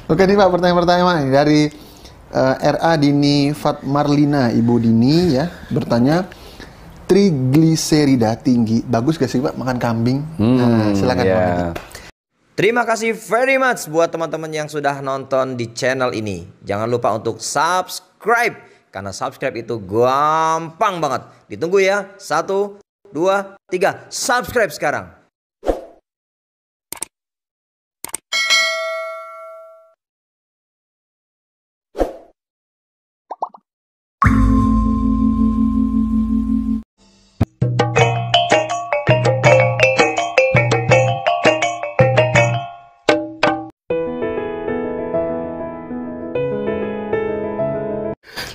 Oke nih Pak, pertanyaan-pertanyaan nih dari RA Dini Fatmarlina, Ibu Dini ya, bertanya trigliserida tinggi, bagus gak sih Pak makan kambing? Nah, silakan Pak. Terima kasih very much buat teman-teman yang sudah nonton di channel ini. Jangan lupa untuk subscribe, karena subscribe itu gampang banget. Ditunggu ya, 1, 2, 3, subscribe sekarang.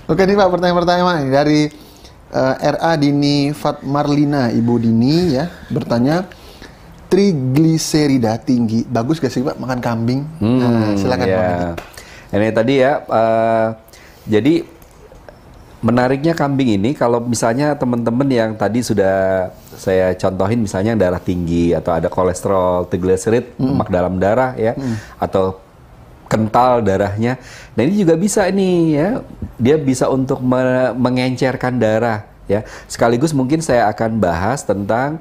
Oke nih Pak, pertanyaan-pertanyaan nih dari RA Dini Fatmarlina, Ibu Dini ya, bertanya trigliserida tinggi, bagus gak sih Pak makan kambing? Nah, silakan Pak. Ini tadi ya, jadi menariknya kambing ini kalau misalnya teman-teman yang tadi sudah saya contohin, misalnya yang darah tinggi atau ada kolesterol, trigliserid, lemak dalam darah ya, atau kental darahnya. Nah ini juga bisa ini ya, dia bisa untuk mengencerkan darah ya. Sekaligus mungkin saya akan bahas tentang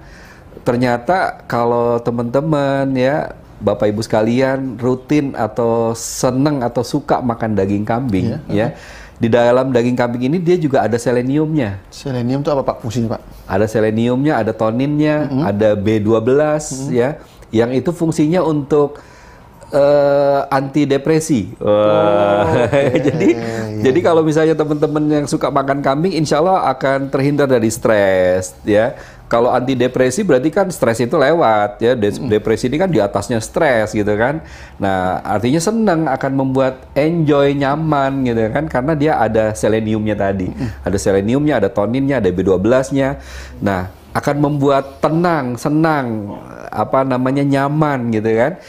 ternyata kalau teman-teman ya, Bapak Ibu sekalian rutin atau seneng atau suka makan daging kambing ya. Di dalam daging kambing ini dia juga ada seleniumnya. Selenium itu apa Pak fungsinya Pak? Ada seleniumnya, ada toninnya, ada B12 ya, yang itu fungsinya untuk anti depresi. Jadi kalau misalnya teman-teman yang suka makan kambing, insya Allah akan terhindar dari stres ya. Kalau anti depresi berarti kan stres itu lewat ya. Depresi ini kan di atasnya stres gitu kan. Nah artinya senang, akan membuat enjoy, nyaman gitu kan, karena dia ada seleniumnya tadi. Ada seleniumnya, ada toninnya, ada B12-nya. Nah akan membuat tenang, senang, nyaman gitu kan.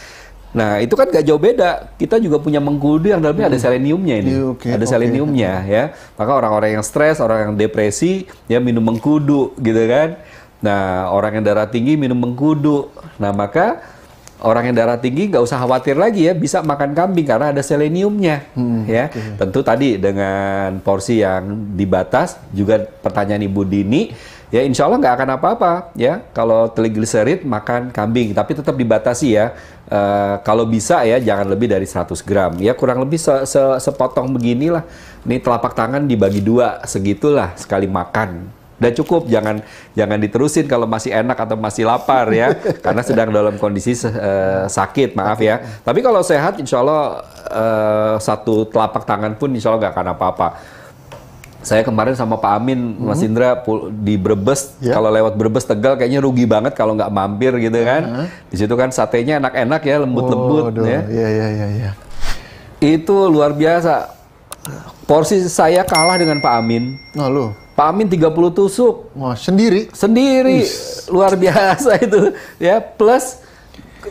Nah itu kan gak jauh beda, kita juga punya mengkudu yang dalamnya ada seleniumnya ini, ada seleniumnya ya. Maka orang-orang yang stres, orang yang depresi ya minum mengkudu gitu kan. Nah orang yang darah tinggi minum mengkudu. Nah maka orang yang darah tinggi nggak usah khawatir lagi ya, bisa makan kambing karena ada seleniumnya ya. Tentu tadi dengan porsi yang dibatas, juga pertanyaan Ibu Dini. Ya insya Allah nggak akan apa-apa ya kalau trigliserid makan kambing, tapi tetap dibatasi ya. Kalau bisa ya jangan lebih dari 100 gram ya, kurang lebih sepotong beginilah. Ini telapak tangan dibagi 2, segitulah sekali makan. Dan cukup, jangan diterusin kalau masih enak atau masih lapar ya, karena sedang dalam kondisi sakit, maaf ya. Tapi kalau sehat insya Allah 1 telapak tangan pun insya Allah nggak akan apa-apa. Saya kemarin sama Pak Amin, Mas Indra di Brebes, kalau lewat Brebes Tegal kayaknya rugi banget kalau nggak mampir gitu kan. Di situ kan satenya enak-enak ya, lembut-lembut ya. Itu luar biasa. Porsi saya kalah dengan Pak Amin. Pak Amin 30 tusuk. Wah, sendiri? Sendiri. Luar biasa itu ya, plus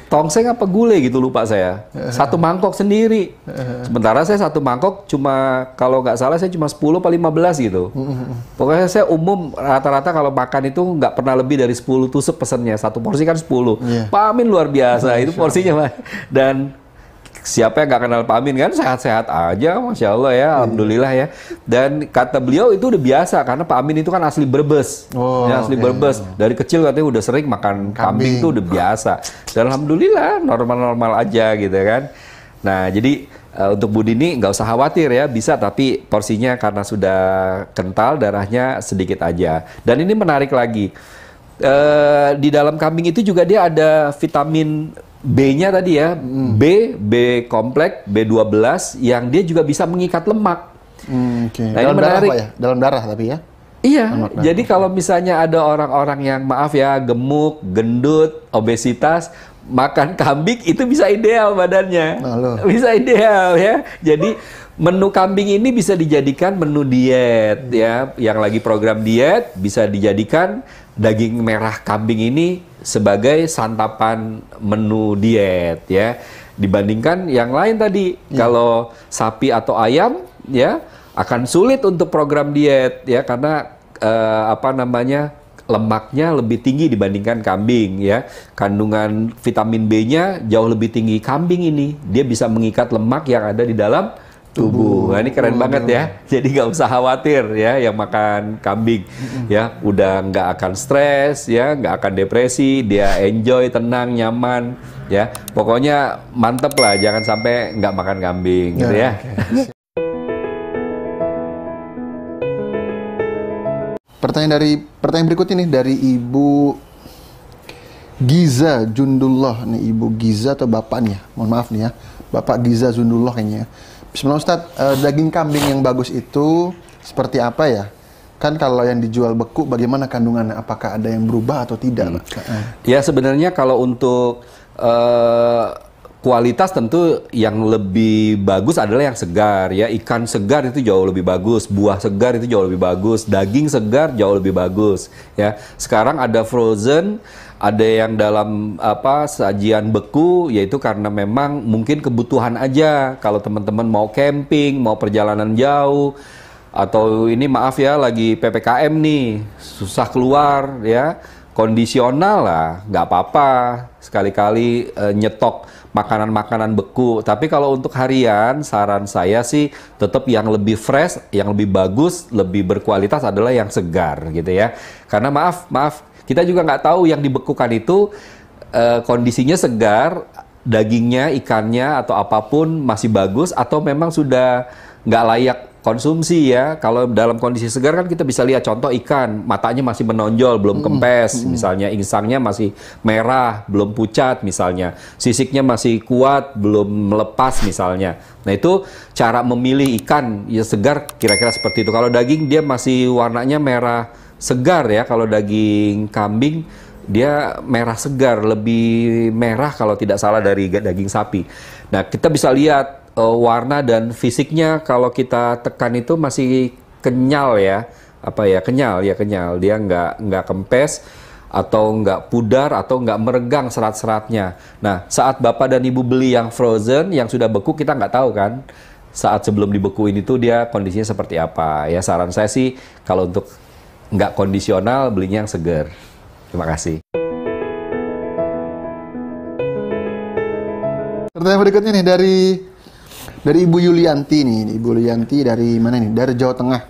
tongseng apa gulai gitu lupa saya. 1 mangkok sendiri. Sementara saya 1 mangkok cuma, kalau nggak salah saya cuma 10 atau 15 gitu. Pokoknya saya umum rata-rata kalau makan itu nggak pernah lebih dari 10 tusuk pesennya. 1 porsi kan 10. Pak Amin luar biasa, itu porsinya. Dan siapa yang nggak kenal Pak Amin kan, sehat-sehat aja, Masya Allah ya, Alhamdulillah ya. Dan kata beliau itu udah biasa, karena Pak Amin itu kan asli Brebes. Asli Brebes. Dari kecil katanya udah sering makan kambing tuh udah biasa. Dan Alhamdulillah normal-normal aja gitu kan. Nah jadi untuk Bu Dini nggak usah khawatir ya, bisa, tapi porsinya karena sudah kental, darahnya sedikit aja. Dan ini menarik lagi, di dalam kambing itu juga dia ada vitamin B-nya tadi ya, B kompleks, B12, yang dia juga bisa mengikat lemak. Nah, dalam darah Pak ya? Dalam darah tapi ya? Iya, jadi kalau misalnya ada orang-orang yang maaf ya, gemuk, gendut, obesitas, makan kambing itu bisa ideal badannya. Bisa ideal ya. Jadi menu kambing ini bisa dijadikan menu diet ya. Yang lagi program diet bisa dijadikan daging merah kambing ini sebagai santapan menu diet ya. Dibandingkan yang lain tadi, kalau sapi atau ayam ya akan sulit untuk program diet ya, karena lemaknya lebih tinggi dibandingkan kambing ya. Kandungan vitamin B-nya jauh lebih tinggi kambing ini. Dia bisa mengikat lemak yang ada di dalam tubuh. Nah, ini keren banget ya. Jadi nggak usah khawatir ya yang makan kambing ya. Udah nggak akan stres ya, nggak akan depresi. Dia enjoy, tenang, nyaman ya. Pokoknya mantep lah. Jangan sampai nggak makan kambing gitu ya. Okay. Pertanyaan berikutnya nih dari Ibu Giza Jundullah. Nih Ibu Giza atau Bapak nih ya? Mohon maaf nih ya. Bapak Giza Jundullah kayaknya. Bismillah Ustadz, daging kambing yang bagus itu seperti apa ya? Kan kalau yang dijual beku bagaimana kandungannya? Apakah ada yang berubah atau tidak? Ya sebenarnya kalau untuk kualitas tentu yang lebih bagus adalah yang segar ya. Ikan segar itu jauh lebih bagus, buah segar itu jauh lebih bagus, daging segar jauh lebih bagus ya. Sekarang ada frozen, ada yang dalam sajian beku, yaitu karena memang mungkin kebutuhan aja. Kalau teman-teman mau camping, mau perjalanan jauh, atau ini maaf ya lagi PPKM nih, susah keluar ya, kondisional lah, nggak apa-apa sekali-kali nyetok makanan-makanan beku. Tapi kalau untuk harian, saran saya sih tetap yang lebih fresh, yang lebih bagus, lebih berkualitas adalah yang segar gitu ya. Karena maaf, kita juga nggak tahu yang dibekukan itu kondisinya segar, dagingnya, ikannya atau apapun masih bagus atau memang sudah nggak layak konsumsi ya. Kalau dalam kondisi segar kan kita bisa lihat contoh ikan, matanya masih menonjol, belum kempes, misalnya insangnya masih merah, belum pucat misalnya, sisiknya masih kuat, belum melepas misalnya. Nah itu cara memilih ikan ya segar kira-kira seperti itu. Kalau daging dia masih warnanya merah segar ya. Kalau daging kambing dia merah segar, lebih merah kalau tidak salah dari daging sapi. Nah kita bisa lihat warna dan fisiknya, kalau kita tekan itu masih kenyal ya, kenyal dia nggak kempes atau nggak pudar atau nggak meregang serat-seratnya. Nah saat bapak dan ibu beli yang frozen yang sudah beku, kita nggak tahu kan saat sebelum dibekuin itu dia kondisinya seperti apa ya. Saran saya sih kalau untuk nggak kondisional belinya yang segar. Terima kasih. Pertanyaan berikutnya nih dari Ibu Yulianti nih. Ibu Yulianti dari mana nih? Dari Jawa Tengah.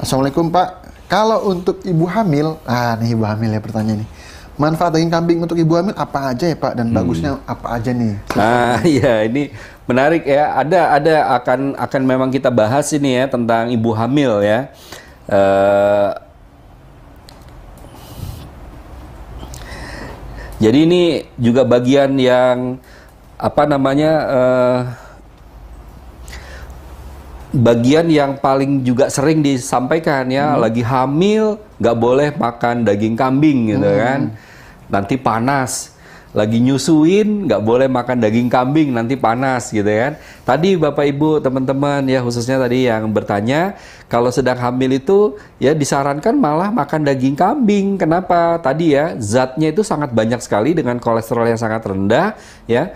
Assalamualaikum Pak. Kalau untuk ibu hamil, nih ibu hamil ya pertanyaan nih. Manfaat daging kambing untuk ibu hamil apa aja ya Pak? Dan bagusnya apa aja nih? Iya ini menarik ya. Ada akan memang kita bahas ini ya tentang ibu hamil ya. Jadi ini juga bagian yang bagian yang paling juga sering disampaikan ya, lagi hamil nggak boleh makan daging kambing gitu kan, nanti panas. Lagi nyusuin nggak boleh makan daging kambing, nanti panas gitu kan. Tadi Bapak Ibu teman-teman ya, khususnya tadi yang bertanya, kalau sedang hamil itu ya disarankan malah makan daging kambing. Kenapa? Tadi ya zatnya itu sangat banyak sekali dengan kolesterol yang sangat rendah ya.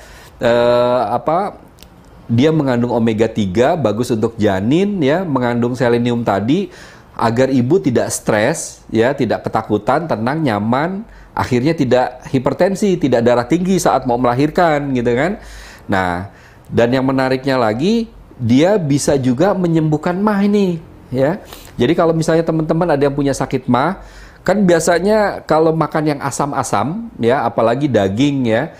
Dia mengandung omega 3, bagus untuk janin ya, mengandung selenium tadi agar ibu tidak stres ya, tidak ketakutan, tenang, nyaman, akhirnya tidak hipertensi, tidak darah tinggi saat mau melahirkan gitu kan. Nah, dan yang menariknya lagi, dia bisa juga menyembuhkan MAH ini ya. Jadi kalau misalnya teman-teman ada yang punya sakit MAH, kan biasanya kalau makan yang asam-asam ya, apalagi daging ya,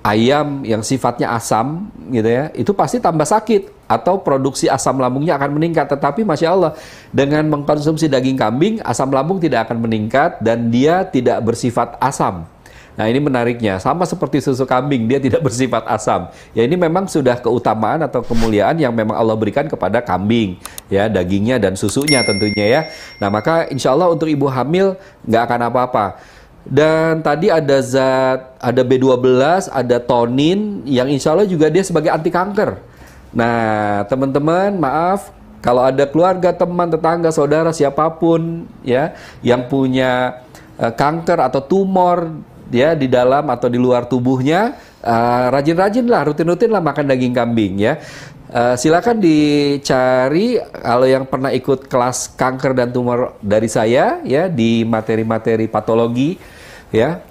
ayam yang sifatnya asam gitu ya, itu pasti tambah sakit atau produksi asam lambungnya akan meningkat. Tetapi Masya Allah, dengan mengkonsumsi daging kambing, asam lambung tidak akan meningkat dan dia tidak bersifat asam. Nah ini menariknya, sama seperti susu kambing, dia tidak bersifat asam. Ya ini memang sudah keutamaan atau kemuliaan yang memang Allah berikan kepada kambing ya, dagingnya dan susunya tentunya ya. Nah maka insya Allah untuk ibu hamil nggak akan apa-apa. Dan tadi ada ada B12, ada tonin yang insya Allah juga dia sebagai anti kanker. Nah, teman-teman, maaf kalau ada keluarga, teman, tetangga, saudara, siapapun ya yang punya kanker atau tumor ya di dalam atau di luar tubuhnya, rajin-rajinlah, rutin-rutinlah makan daging kambing ya. Silakan dicari kalau yang pernah ikut kelas kanker dan tumor dari saya ya di materi-materi patologi ya.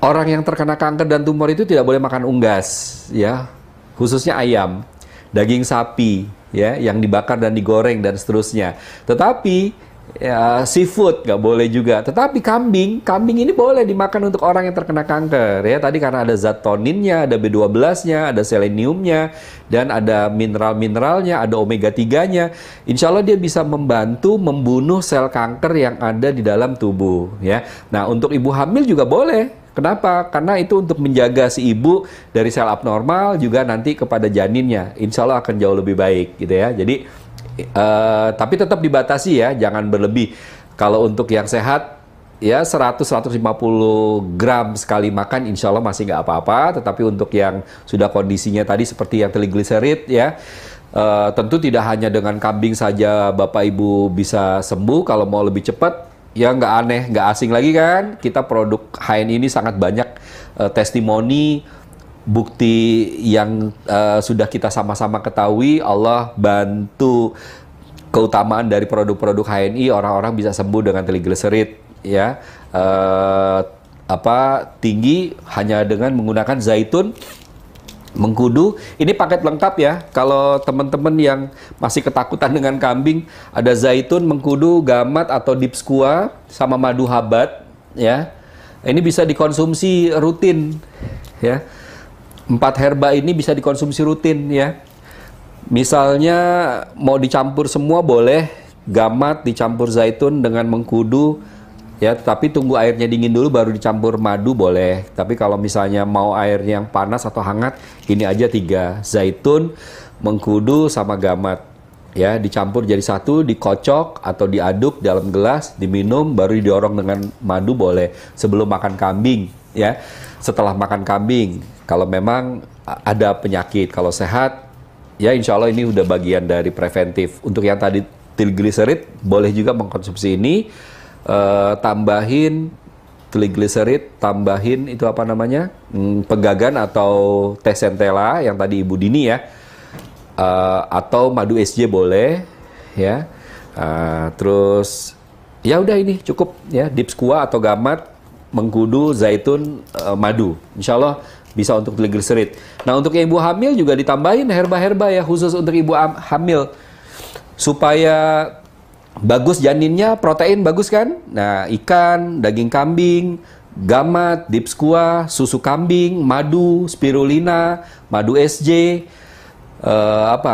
Orang yang terkena kanker dan tumor itu tidak boleh makan unggas ya, khususnya ayam, daging sapi ya yang dibakar dan digoreng dan seterusnya. Tetapi ya, seafood nggak boleh juga. Tetapi kambing ini boleh dimakan untuk orang yang terkena kanker ya. Tadi karena ada zat toninnya, ada B12-nya, ada seleniumnya, dan ada mineral-mineralnya, ada omega 3-nya. Insya Allah dia bisa membantu membunuh sel kanker yang ada di dalam tubuh ya. Nah, untuk ibu hamil juga boleh. Kenapa? Karena itu untuk menjaga si ibu dari sel abnormal juga nanti kepada janinnya. Insya Allah akan jauh lebih baik gitu ya. Jadi tapi tetap dibatasi ya, jangan berlebih. Kalau untuk yang sehat ya 100-150 gram sekali makan insya Allah masih nggak apa-apa. Tetapi untuk yang sudah kondisinya tadi seperti yang trigliserid ya, tentu tidak hanya dengan kambing saja Bapak Ibu bisa sembuh. Kalau mau lebih cepat ya nggak aneh, nggak asing lagi kan. Kita produk HN ini sangat banyak testimoni, bukti yang sudah kita sama-sama ketahui. Allah bantu keutamaan dari produk-produk HNI, orang-orang bisa sembuh dengan trigliserid ya, tinggi hanya dengan menggunakan zaitun, mengkudu. Ini paket lengkap ya. Kalau teman-teman yang masih ketakutan dengan kambing, ada zaitun, mengkudu, gamat atau dipskua sama madu habat ya. Ini bisa dikonsumsi rutin ya. 4 herba ini bisa dikonsumsi rutin ya. Misalnya mau dicampur semua boleh, gamat dicampur zaitun dengan mengkudu ya, tapi tunggu airnya dingin dulu baru dicampur madu boleh. Tapi kalau misalnya mau air yang panas atau hangat, ini aja 3, zaitun, mengkudu sama gamat ya, dicampur jadi satu, dikocok atau diaduk dalam gelas, diminum, baru didorong dengan madu boleh sebelum makan kambing ya. Setelah makan kambing, kalau memang ada penyakit, kalau sehat ya insya Allah ini udah bagian dari preventif. Untuk yang tadi trigliserid boleh juga mengkonsumsi ini, tambahin trigliserid, tambahin itu apa namanya, pegagan atau teh centella yang tadi Ibu Dini ya, atau madu SJ boleh ya. Terus ya udah ini cukup ya, dipskua atau gamat, mengkudu, zaitun, madu, insya Allah bisa untuk trigliserid. Nah, untuk ibu hamil juga ditambahin herba-herba ya, khusus untuk ibu hamil supaya bagus janinnya, protein bagus kan. Nah, ikan, daging kambing, gamat, dipskua, susu kambing, madu, spirulina, madu SJ,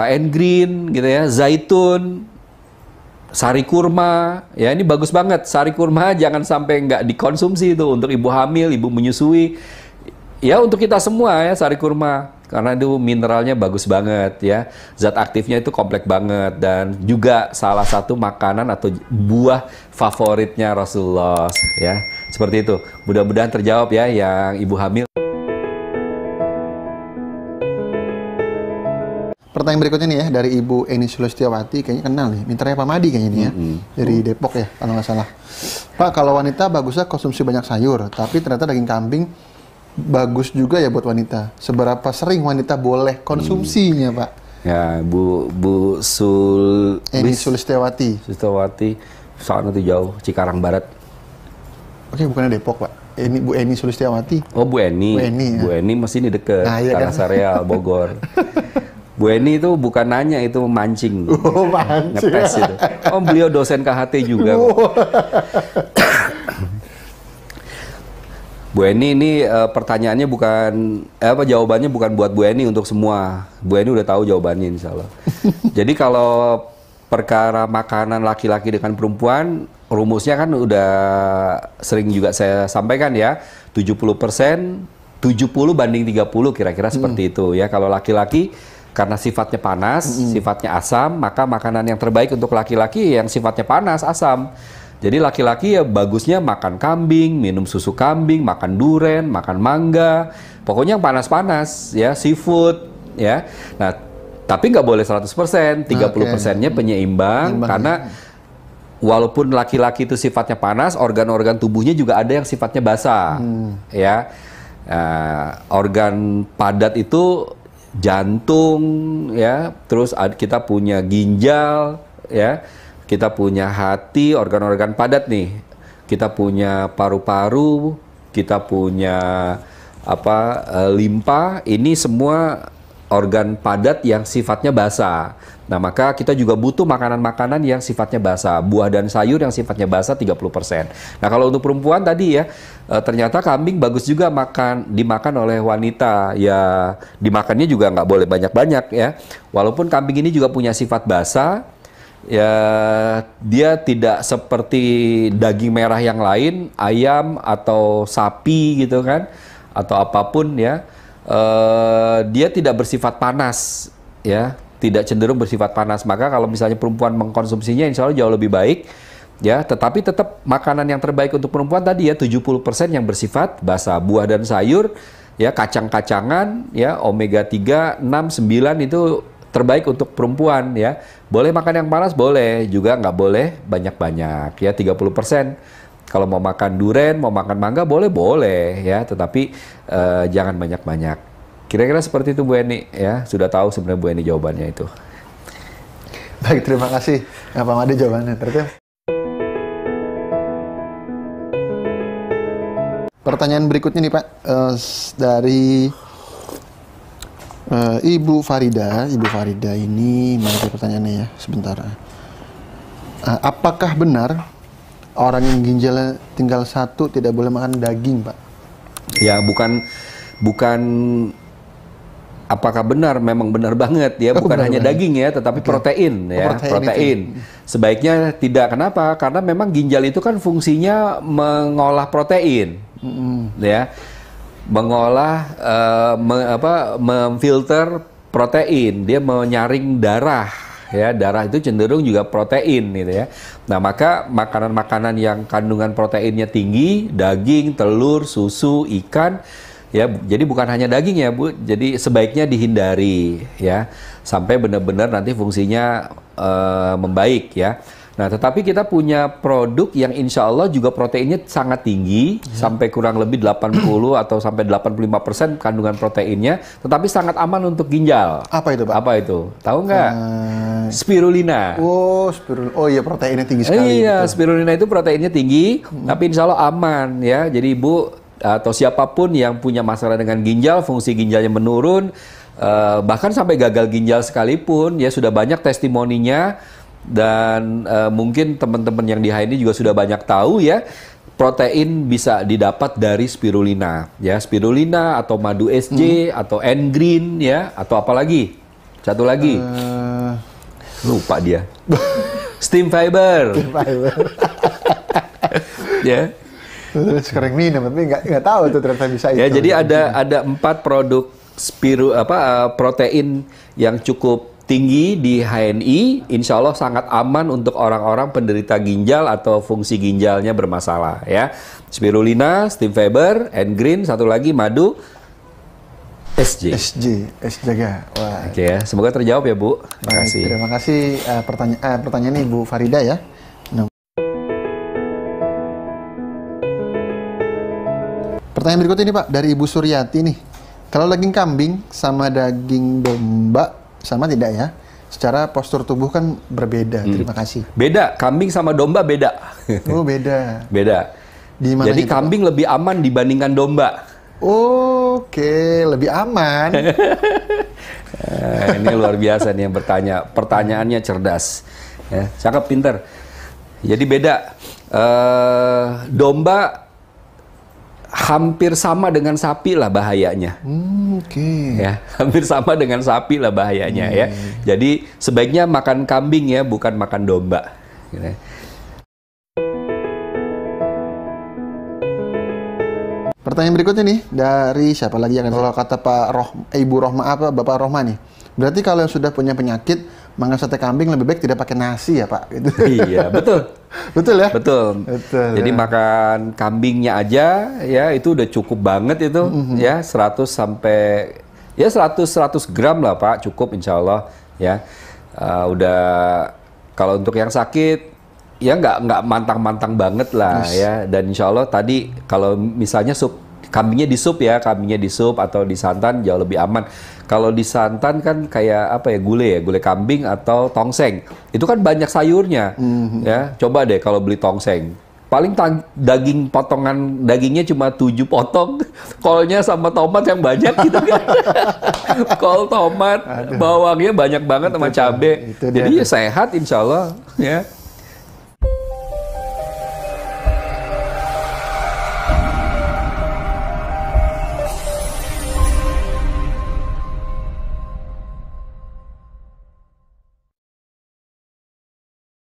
N-green gitu ya, zaitun, sari kurma ya, ini bagus banget. Sari kurma jangan sampai nggak dikonsumsi itu untuk ibu hamil, ibu menyusui. Ya untuk kita semua ya, sari kurma, karena itu mineralnya bagus banget ya, zat aktifnya itu kompleks banget, dan juga salah satu makanan atau buah favoritnya Rasulullah ya. Seperti itu. Mudah-mudahan terjawab ya yang ibu hamil. Pertanyaan berikutnya nih ya, dari Ibu Eni Sulistiawati, kayaknya kenal nih, Mitra Pak Madi kayaknya nih ya, dari Depok ya kalau nggak salah. Pak, kalau wanita bagusnya konsumsi banyak sayur, tapi ternyata daging kambing bagus juga ya buat wanita. Seberapa sering wanita boleh konsumsinya, Pak? Ya, Bu Eni Sulistiawati. Soalnya tuh jauh, Cikarang Barat. Oke, bukannya Depok, Pak. Ini Bu Eni Sulistiawati. Oh, Bu Eni. Bu Eni masih ini deket, nah, iya Tanah kan? Sareal, Bogor. Bu Eni itu bukan nanya, itu mancing. Oh, mancing. Ngetes itu. Oh, beliau dosen KHT juga. Bu Eni ini pertanyaannya bukan, jawabannya bukan buat Bu Eni, untuk semua. Bu Eni udah tahu jawabannya insya Allah. Jadi kalau perkara makanan laki-laki dengan perempuan, rumusnya kan udah sering juga saya sampaikan ya, 70%, 70 banding 30 kira-kira seperti itu ya. Kalau laki-laki karena sifatnya panas, sifatnya asam, maka makanan yang terbaik untuk laki-laki yang sifatnya panas, asam. Jadi laki-laki ya bagusnya makan kambing, minum susu kambing, makan duren, makan mangga, pokoknya yang panas-panas ya, seafood ya. Nah, tapi nggak boleh 100%, 30%-nya penyeimbang, karena walaupun laki-laki itu sifatnya panas, organ-organ tubuhnya juga ada yang sifatnya basah ya. Organ padat itu jantung, ya, terus kita punya ginjal, ya, kita punya hati, organ-organ padat nih, kita punya paru-paru, kita punya limpa, ini semua organ padat yang sifatnya basah. Nah, maka kita juga butuh makanan-makanan yang sifatnya basah, buah dan sayur yang sifatnya basah 30%. Nah, kalau untuk perempuan tadi ya, ternyata kambing bagus juga dimakan oleh wanita. Ya, dimakannya juga nggak boleh banyak-banyak ya. Walaupun kambing ini juga punya sifat basah, ya dia tidak seperti daging merah yang lain, ayam atau sapi gitu kan, atau apapun ya. Dia tidak bersifat panas ya, tidak cenderung bersifat panas. Maka kalau misalnya perempuan mengkonsumsinya insya Allah jauh lebih baik ya, tetapi tetap makanan yang terbaik untuk perempuan tadi ya 70% yang bersifat basah, buah dan sayur ya, kacang-kacangan ya, omega 3, 6, 9 itu terbaik untuk perempuan ya. Boleh makan yang panas, boleh, juga nggak boleh banyak-banyak ya, 30%. Kalau mau makan durian, mau makan mangga, boleh ya, tetapi jangan banyak-banyak. Kira-kira seperti itu Bu Eni ya, sudah tahu sebenarnya Bu Eni jawabannya itu. Baik, terima kasih Pak Made jawabannya. Pertanyaan berikutnya nih Pak, dari Ibu Farida. Ibu Farida ini, mana pertanyaannya ya, sebentar. Apakah benar orang yang ginjalnya tinggal satu tidak boleh makan daging, Pak? Ya, bukan apakah benar, memang benar banget ya, bukan hanya daging ya, tetapi protein ya, protein. Sebaiknya tidak. Kenapa? Karena memang ginjal itu kan fungsinya mengolah protein, ya, mengolah, memfilter protein, dia menyaring darah. Ya, darah itu cenderung juga protein gitu ya. Nah, maka makanan-makanan yang kandungan proteinnya tinggi, daging, telur, susu, ikan, ya, jadi bukan hanya daging ya Bu, jadi sebaiknya dihindari ya, sampai benar-benar nanti fungsinya membaik ya. Nah, tetapi kita punya produk yang insya Allah juga proteinnya sangat tinggi, sampai kurang lebih 80 atau sampai 85% kandungan proteinnya, tetapi sangat aman untuk ginjal. Apa itu Pak? Apa itu? Tahu nggak? Spirulina. Oh, spirulina. Oh iya, proteinnya tinggi sekali. Iya, gitu. spirulina itu proteinnya tinggi, tapi insya Allah aman ya. Jadi Ibu atau siapapun yang punya masalah dengan ginjal, fungsi ginjalnya menurun, bahkan sampai gagal ginjal sekalipun, ya sudah banyak testimoninya. Dan mungkin teman-teman yang di HNI juga sudah banyak tahu ya, protein bisa didapat dari spirulina ya, spirulina atau madu SJ atau N-green ya, atau apa lagi? Satu lagi. Lupa dia. Steam fiber. Steam fiber. Ya. Terus sering minum, tapi nggak tahu tuh ternyata bisa Ya, itu. jadi ada 4 produk protein yang cukup tinggi di HNI, insya Allah sangat aman untuk orang-orang penderita ginjal atau fungsi ginjalnya bermasalah ya. Spirulina, steam fiber, N-green, satu lagi madu SJ. Jaga. Wah. Oke ya, semoga terjawab ya Bu. Terima kasih. Terima kasih pertanyaan Ibu Farida ya. Nah. Pertanyaan berikutnya ini Pak, dari Ibu Suryati nih. Kalau daging kambing sama daging domba sama tidak ya? Secara postur tubuh kan berbeda. Terima kasih. Beda, kambing sama domba beda. Oh, beda. Beda. itu, Jadi kambing lebih aman dibandingkan domba. Oke, lebih aman. Ini luar biasa nih yang bertanya. Pertanyaannya cerdas. Ya, cakep, pinter. Jadi beda. Domba hampir sama dengan sapi lah bahayanya. Oke. Ya, hampir sama dengan sapi lah bahayanya ya. Jadi sebaiknya makan kambing ya, bukan makan domba. Gitu. Pertanyaan berikutnya nih dari siapa lagi yang kalau kata Ibu Rohma Bapak Rohma nih. Berarti kalau yang sudah punya penyakit makan sate kambing lebih baik tidak pakai nasi ya Pak? Gitu. Iya, betul. Betul ya? Betul. Jadi makan kambingnya aja ya itu udah cukup banget itu ya, 100 sampai ya 100 gram lah Pak, cukup insya Allah ya. Udah kalau untuk yang sakit ya nggak mantang-mantang banget lah ya. Dan insya Allah tadi kalau misalnya kambingnya di sup atau di santan jauh lebih aman. Kalau di santan kan kayak apa ya, gulai kambing atau tongseng. Itu kan banyak sayurnya. Ya, coba deh kalau beli tongseng. Paling daging potongan dagingnya cuma 7 potong, kolnya sama tomat yang banyak gitu kan. Kol, tomat, bawangnya banyak banget sama cabe. Jadi ya sehat insya Allah ya.